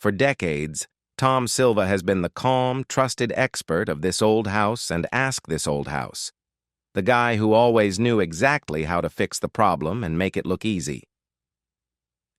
For decades, Tom Silva has been the calm, trusted expert of This Old House and Ask This Old House, the guy who always knew exactly how to fix the problem and make it look easy.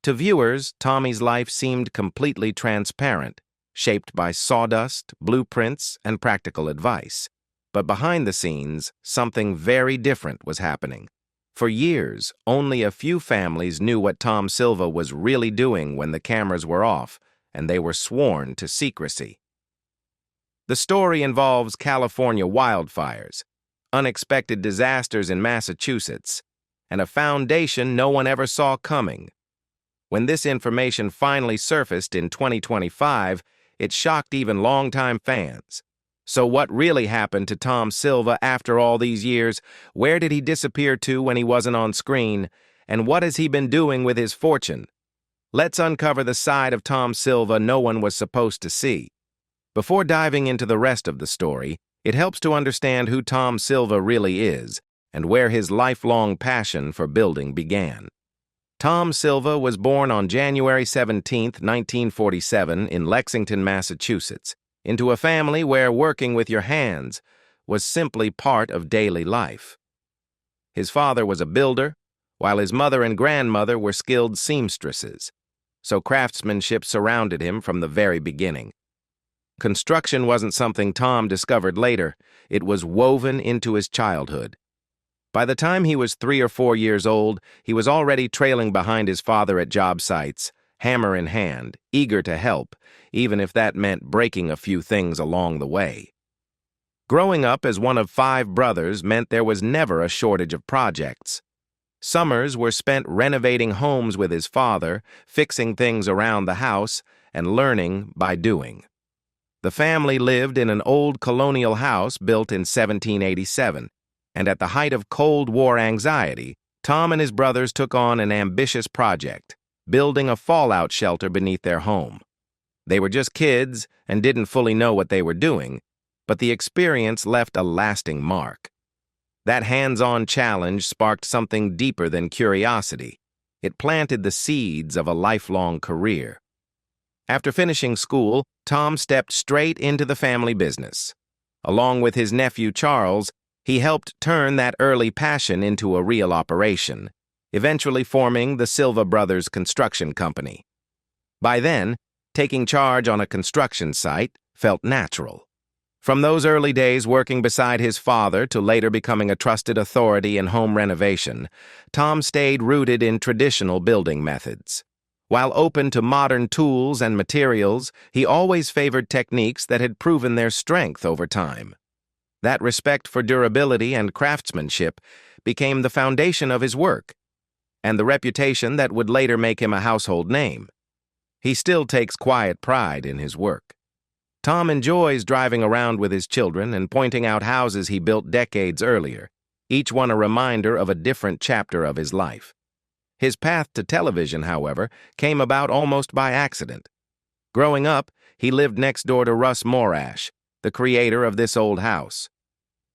To viewers, Tommy's life seemed completely transparent, shaped by sawdust, blueprints, and practical advice. But behind the scenes, something very different was happening. For years, only a few families knew what Tom Silva was really doing when the cameras were off, and they were sworn to secrecy. The story involves California wildfires, unexpected disasters in Massachusetts, and a foundation no one ever saw coming. When this information finally surfaced in 2025, it shocked even longtime fans. So what really happened to Tom Silva after all these years? Where did he disappear to when he wasn't on screen? And what has he been doing with his fortune? Let's uncover the side of Tom Silva no one was supposed to see. Before diving into the rest of the story, it helps to understand who Tom Silva really is and where his lifelong passion for building began. Tom Silva was born on January 17, 1947, in Lexington, Massachusetts, into a family where working with your hands was simply part of daily life. His father was a builder, while his mother and grandmother were skilled seamstresses, so craftsmanship surrounded him from the very beginning. Construction wasn't something Tom discovered later, it was woven into his childhood. By the time he was 3 or 4 years old, he was already trailing behind his father at job sites, hammer in hand, eager to help, even if that meant breaking a few things along the way. Growing up as one of 5 brothers meant there was never a shortage of projects. Summers were spent renovating homes with his father, fixing things around the house, and learning by doing. The family lived in an old colonial house built in 1787, and at the height of Cold War anxiety, Tom and his brothers took on an ambitious project, building a fallout shelter beneath their home. They were just kids and didn't fully know what they were doing, but the experience left a lasting mark. That hands-on challenge sparked something deeper than curiosity. It planted the seeds of a lifelong career. After finishing school, Tom stepped straight into the family business. Along with his nephew Charles, he helped turn that early passion into a real operation, eventually forming the Silva Brothers Construction Company. By then, taking charge on a construction site felt natural. From those early days working beside his father to later becoming a trusted authority in home renovation, Tom stayed rooted in traditional building methods. While open to modern tools and materials, he always favored techniques that had proven their strength over time. That respect for durability and craftsmanship became the foundation of his work, and the reputation that would later make him a household name. He still takes quiet pride in his work. Tom enjoys driving around with his children and pointing out houses he built decades earlier, each one a reminder of a different chapter of his life. His path to television, however, came about almost by accident. Growing up, he lived next door to Russ Morash, the creator of This Old House.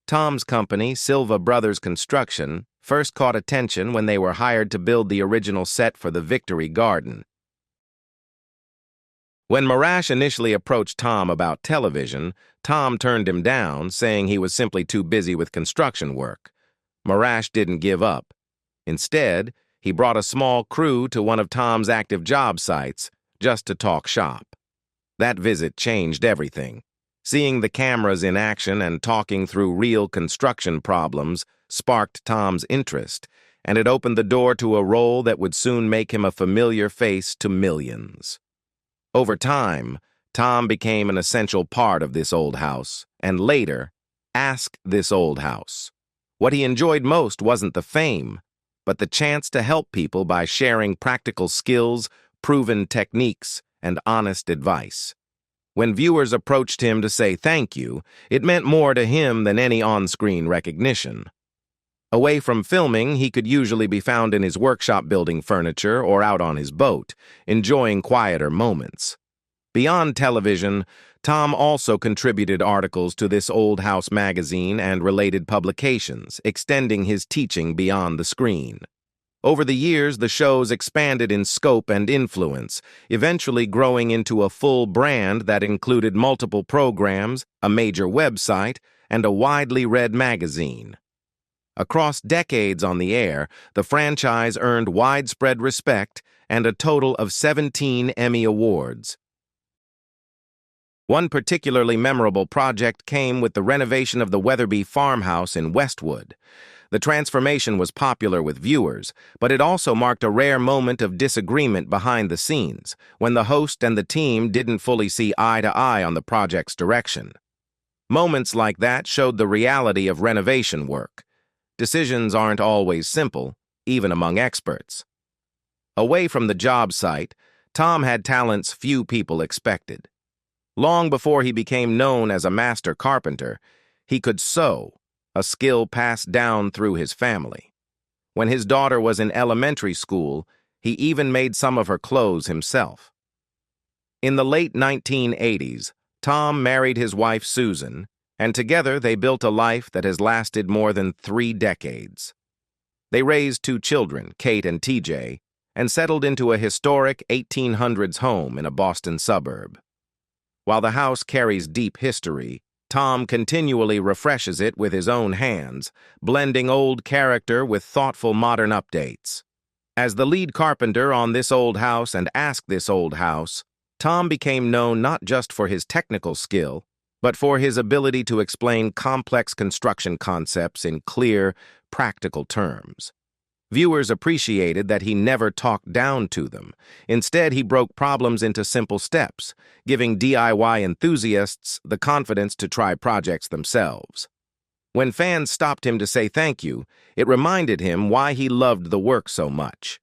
Tom's company, Silva Brothers Construction, first caught attention when they were hired to build the original set for the Victory Garden. When Morash initially approached Tom about television, Tom turned him down, saying he was simply too busy with construction work. Morash didn't give up. Instead, he brought a small crew to one of Tom's active job sites just to talk shop. That visit changed everything. Seeing the cameras in action and talking through real construction problems sparked Tom's interest, and it opened the door to a role that would soon make him a familiar face to millions. Over time, Tom became an essential part of This Old House, and later, Ask This Old House. What he enjoyed most wasn't the fame, but the chance to help people by sharing practical skills, proven techniques, and honest advice. When viewers approached him to say thank you, it meant more to him than any on-screen recognition. Away from filming, he could usually be found in his workshop building furniture or out on his boat, enjoying quieter moments. Beyond television, Tom also contributed articles to This Old House magazine and related publications, extending his teaching beyond the screen. Over the years, the shows expanded in scope and influence, eventually growing into a full brand that included multiple programs, a major website, and a widely read magazine. Across decades on the air, the franchise earned widespread respect and a total of 17 Emmy Awards. One particularly memorable project came with the renovation of the Weatherby farmhouse in Westwood. The transformation was popular with viewers, but it also marked a rare moment of disagreement behind the scenes, when the host and the team didn't fully see eye to eye on the project's direction. Moments like that showed the reality of renovation work. Decisions aren't always simple, even among experts. Away from the job site, Tom had talents few people expected. Long before he became known as a master carpenter, he could sew, a skill passed down through his family. When his daughter was in elementary school, he even made some of her clothes himself. In the late 1980s, Tom married his wife Susan, and together they built a life that has lasted more than 3 decades. They raised 2 children, Kate and TJ, and settled into a historic 1800s home in a Boston suburb. While the house carries deep history, Tom continually refreshes it with his own hands, blending old character with thoughtful modern updates. As the lead carpenter on This Old House and Ask This Old House, Tom became known not just for his technical skill, but for his ability to explain complex construction concepts in clear, practical terms. Viewers appreciated that he never talked down to them. Instead, he broke problems into simple steps, giving DIY enthusiasts the confidence to try projects themselves. When fans stopped him to say thank you, it reminded him why he loved the work so much.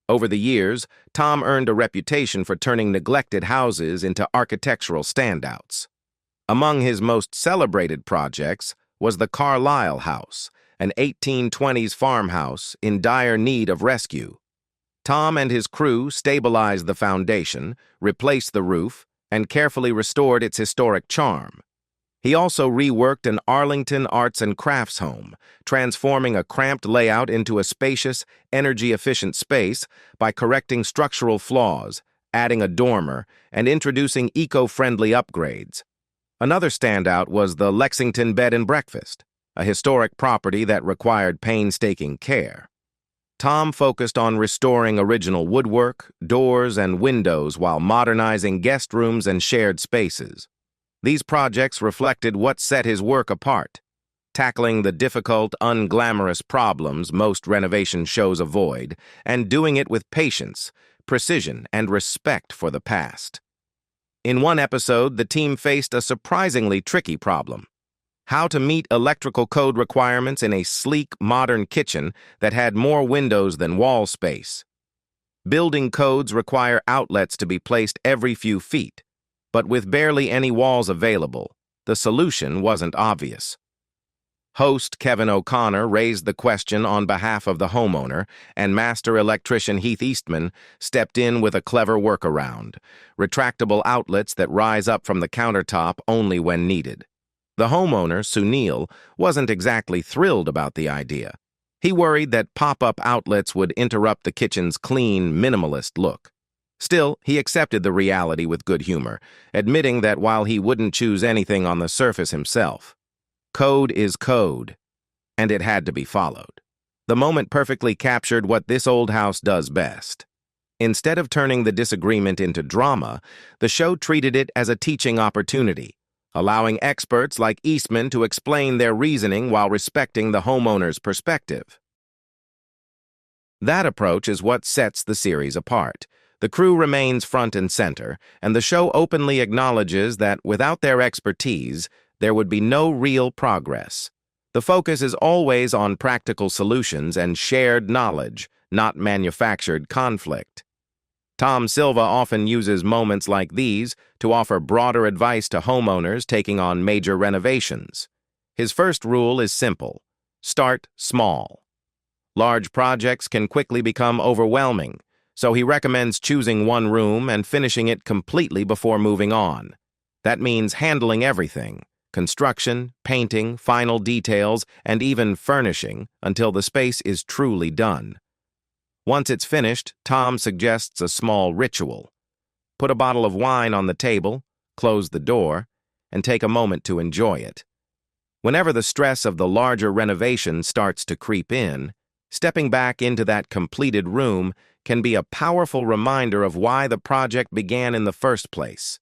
Over the years, Tom earned a reputation for turning neglected houses into architectural standouts. Among his most celebrated projects was the Carlisle House, an 1820s farmhouse in dire need of rescue. Tom and his crew stabilized the foundation, replaced the roof, and carefully restored its historic charm. He also reworked an Arlington arts and crafts home, transforming a cramped layout into a spacious, energy-efficient space by correcting structural flaws, adding a dormer, and introducing eco-friendly upgrades. Another standout was the Lexington Bed and Breakfast, a historic property that required painstaking care. Tom focused on restoring original woodwork, doors, and windows while modernizing guest rooms and shared spaces. These projects reflected what set his work apart, tackling the difficult, unglamorous problems most renovation shows avoid, and doing it with patience, precision, and respect for the past. In one episode, the team faced a surprisingly tricky problem: how to meet electrical code requirements in a sleek, modern kitchen that had more windows than wall space. Building codes require outlets to be placed every few feet, but with barely any walls available, the solution wasn't obvious. Host Kevin O'Connor raised the question on behalf of the homeowner, and master electrician Heath Eastman stepped in with a clever workaround: retractable outlets that rise up from the countertop only when needed. The homeowner, Sunil, wasn't exactly thrilled about the idea. He worried that pop-up outlets would interrupt the kitchen's clean, minimalist look. Still, he accepted the reality with good humor, admitting that while he wouldn't choose anything on the surface himself, code is code, and it had to be followed. The moment perfectly captured what This Old House does best. Instead of turning the disagreement into drama, the show treated it as a teaching opportunity, allowing experts like Eastman to explain their reasoning while respecting the homeowner's perspective. That approach is what sets the series apart. The crew remains front and center, and the show openly acknowledges that without their expertise, there would be no real progress. The focus is always on practical solutions and shared knowledge, not manufactured conflict. Tom Silva often uses moments like these to offer broader advice to homeowners taking on major renovations. His first rule is simple: start small. Large projects can quickly become overwhelming, so he recommends choosing one room and finishing it completely before moving on. That means handling everything: construction, painting, final details, and even furnishing until the space is truly done. Once it's finished, Tom suggests a small ritual. Put a bottle of wine on the table, close the door, and take a moment to enjoy it. Whenever the stress of the larger renovation starts to creep in, stepping back into that completed room can be a powerful reminder of why the project began in the first place.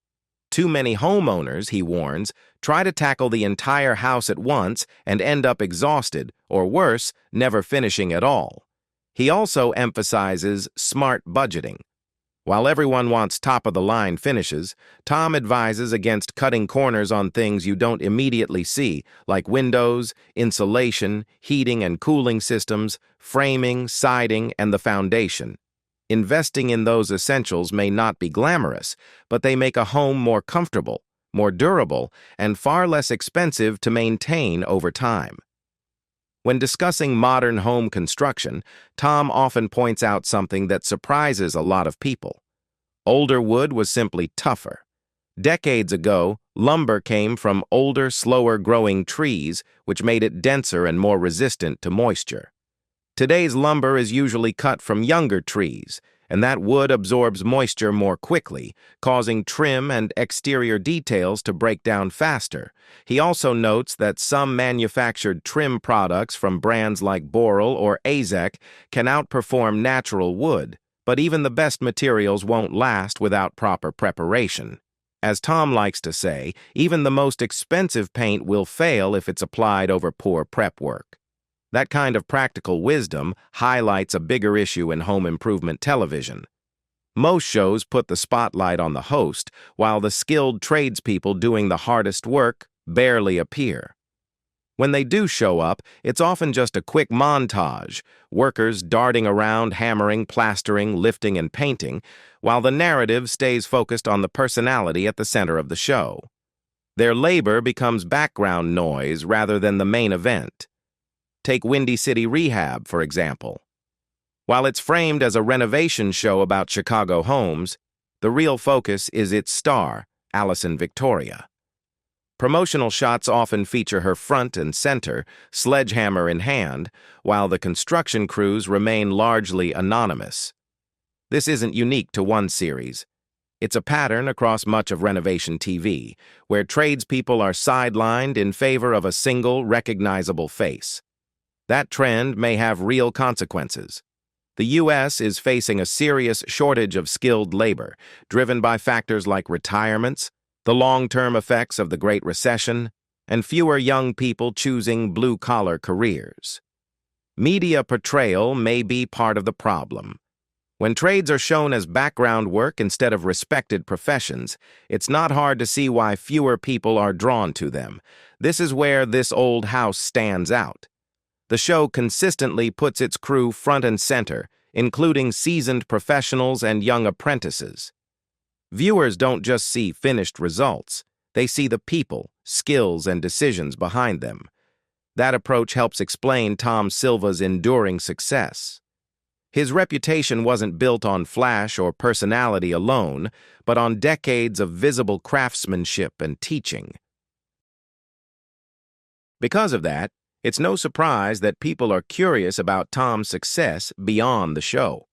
Too many homeowners, he warns, try to tackle the entire house at once and end up exhausted, or worse, never finishing at all. He also emphasizes smart budgeting. While everyone wants top-of-the-line finishes, Tom advises against cutting corners on things you don't immediately see, like windows, insulation, heating and cooling systems, framing, siding, and the foundation. Investing in those essentials may not be glamorous, but they make a home more comfortable, more durable, and far less expensive to maintain over time. When discussing modern home construction, Tom often points out something that surprises a lot of people. Older wood was simply tougher. Decades ago, lumber came from older, slower-growing trees, which made it denser and more resistant to moisture. Today's lumber is usually cut from younger trees, and that wood absorbs moisture more quickly, causing trim and exterior details to break down faster. He also notes that some manufactured trim products from brands like Boral or Azek can outperform natural wood, but even the best materials won't last without proper preparation. As Tom likes to say, even the most expensive paint will fail if it's applied over poor prep work. That kind of practical wisdom highlights a bigger issue in home improvement television. Most shows put the spotlight on the host, while the skilled tradespeople doing the hardest work barely appear. When they do show up, it's often just a quick montage, workers darting around, hammering, plastering, lifting, and painting, while the narrative stays focused on the personality at the center of the show. Their labor becomes background noise rather than the main event. Take Windy City Rehab, for example. While it's framed as a renovation show about Chicago homes, the real focus is its star, Allison Victoria. Promotional shots often feature her front and center, sledgehammer in hand, while the construction crews remain largely anonymous. This isn't unique to one series. It's a pattern across much of renovation TV, where tradespeople are sidelined in favor of a single, recognizable face. That trend may have real consequences. The U.S. is facing a serious shortage of skilled labor, driven by factors like retirements, the long-term effects of the Great Recession, and fewer young people choosing blue-collar careers. Media portrayal may be part of the problem. When trades are shown as background work instead of respected professions, it's not hard to see why fewer people are drawn to them. This is where This Old House stands out. The show consistently puts its crew front and center, including seasoned professionals and young apprentices. Viewers don't just see finished results, they see the people, skills, and decisions behind them. That approach helps explain Tom Silva's enduring success. His reputation wasn't built on flash or personality alone, but on decades of visible craftsmanship and teaching. Because of that, it's no surprise that people are curious about Tom's success beyond the show.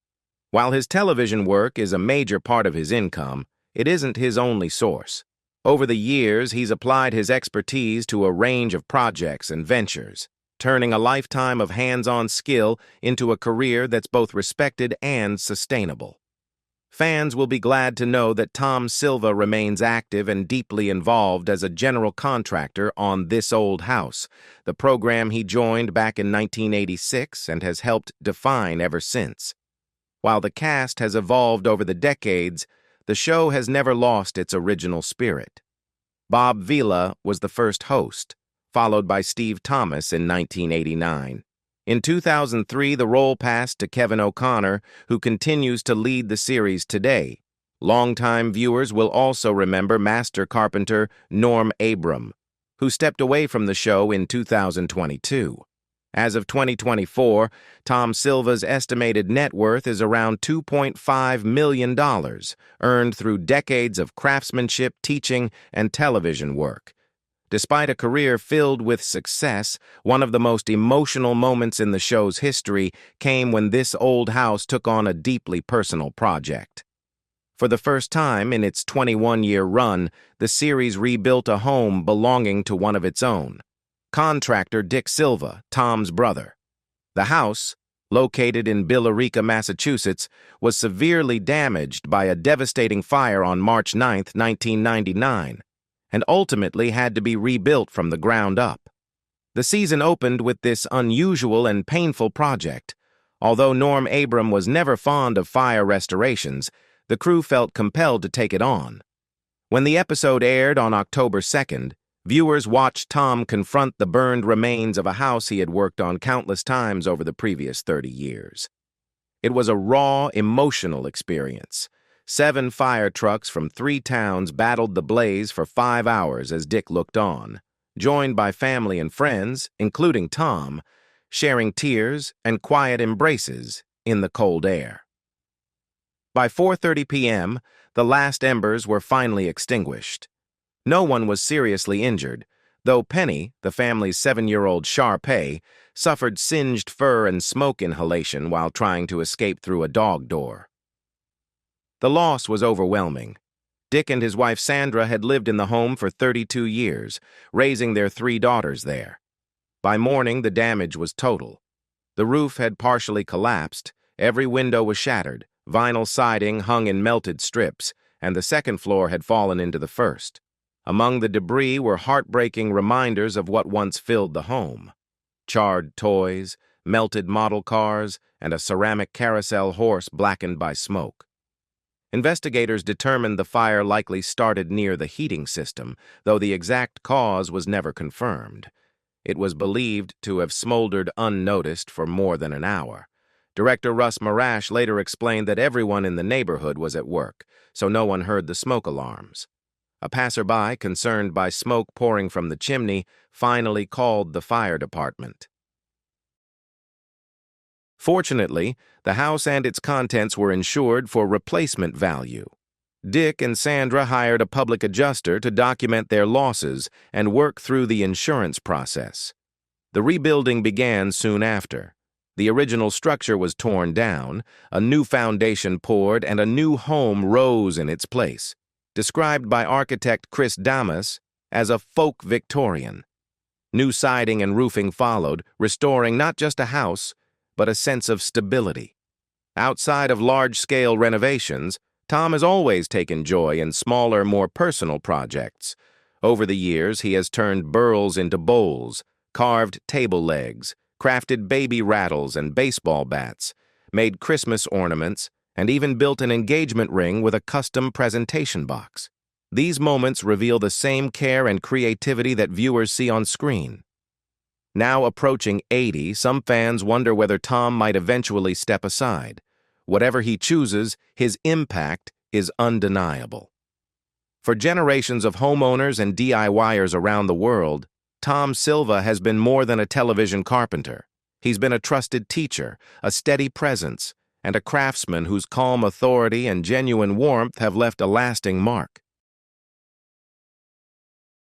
While his television work is a major part of his income, it isn't his only source. Over the years, he's applied his expertise to a range of projects and ventures, turning a lifetime of hands-on skill into a career that's both respected and sustainable. Fans will be glad to know that Tom Silva remains active and deeply involved as a general contractor on This Old House, the program he joined back in 1986 and has helped define ever since. While the cast has evolved over the decades, the show has never lost its original spirit. Bob Vila was the first host, followed by Steve Thomas in 1989. In 2003, the role passed to Kevin O'Connor, who continues to lead the series today. Longtime viewers will also remember master carpenter Norm Abram, who stepped away from the show in 2022. As of 2024, Tom Silva's estimated net worth is around $2.5 million, earned through decades of craftsmanship, teaching, and television work. Despite a career filled with success, one of the most emotional moments in the show's history came when this old house took on a deeply personal project. For the first time in its 21-year run, the series rebuilt a home belonging to one of its own, contractor Dick Silva, Tom's brother. The house, located in Billerica, Massachusetts, was severely damaged by a devastating fire on March 9, 1999, and ultimately had to be rebuilt from the ground up. The season opened with this unusual and painful project. Although Norm Abram was never fond of fire restorations, the crew felt compelled to take it on. When the episode aired on October 2nd, viewers watched Tom confront the burned remains of a house he had worked on countless times over the previous 30 years. It was a raw, emotional experience. 7 fire trucks from 3 towns battled the blaze for 5 hours as Dick looked on, joined by family and friends, including Tom, sharing tears and quiet embraces in the cold air. By 4:30 p.m., the last embers were finally extinguished. No one was seriously injured, though Penny, the family's 7-year-old Shar-Pei, suffered singed fur and smoke inhalation while trying to escape through a dog door. The loss was overwhelming. Dick and his wife Sandra had lived in the home for 32 years, raising their 3 daughters there. By morning, the damage was total. The roof had partially collapsed, every window was shattered, vinyl siding hung in melted strips, and the second floor had fallen into the first. Among the debris were heartbreaking reminders of what once filled the home. Charred toys, melted model cars, and a ceramic carousel horse blackened by smoke. Investigators determined the fire likely started near the heating system, though the exact cause was never confirmed. It was believed to have smoldered unnoticed for more than an hour. Director Russ Marash later explained that everyone in the neighborhood was at work, so no one heard the smoke alarms. A passerby, concerned by smoke pouring from the chimney, finally called the fire department. Fortunately, the house and its contents were insured for replacement value. Dick and Sandra hired a public adjuster to document their losses and work through the insurance process. The rebuilding began soon after. The original structure was torn down, a new foundation poured, and a new home rose in its place, described by architect Chris Damas as a folk Victorian. New siding and roofing followed, restoring not just a house, but a sense of stability. Outside of large-scale renovations, Tom has always taken joy in smaller, more personal projects. Over the years, he has turned burls into bowls, carved table legs, crafted baby rattles and baseball bats, made Christmas ornaments, and even built an engagement ring with a custom presentation box. These moments reveal the same care and creativity that viewers see on screen. Now approaching 80, some fans wonder whether Tom might eventually step aside. Whatever he chooses, his impact is undeniable. For generations of homeowners and DIYers around the world, Tom Silva has been more than a television carpenter. He's been a trusted teacher, a steady presence, and a craftsman whose calm authority and genuine warmth have left a lasting mark.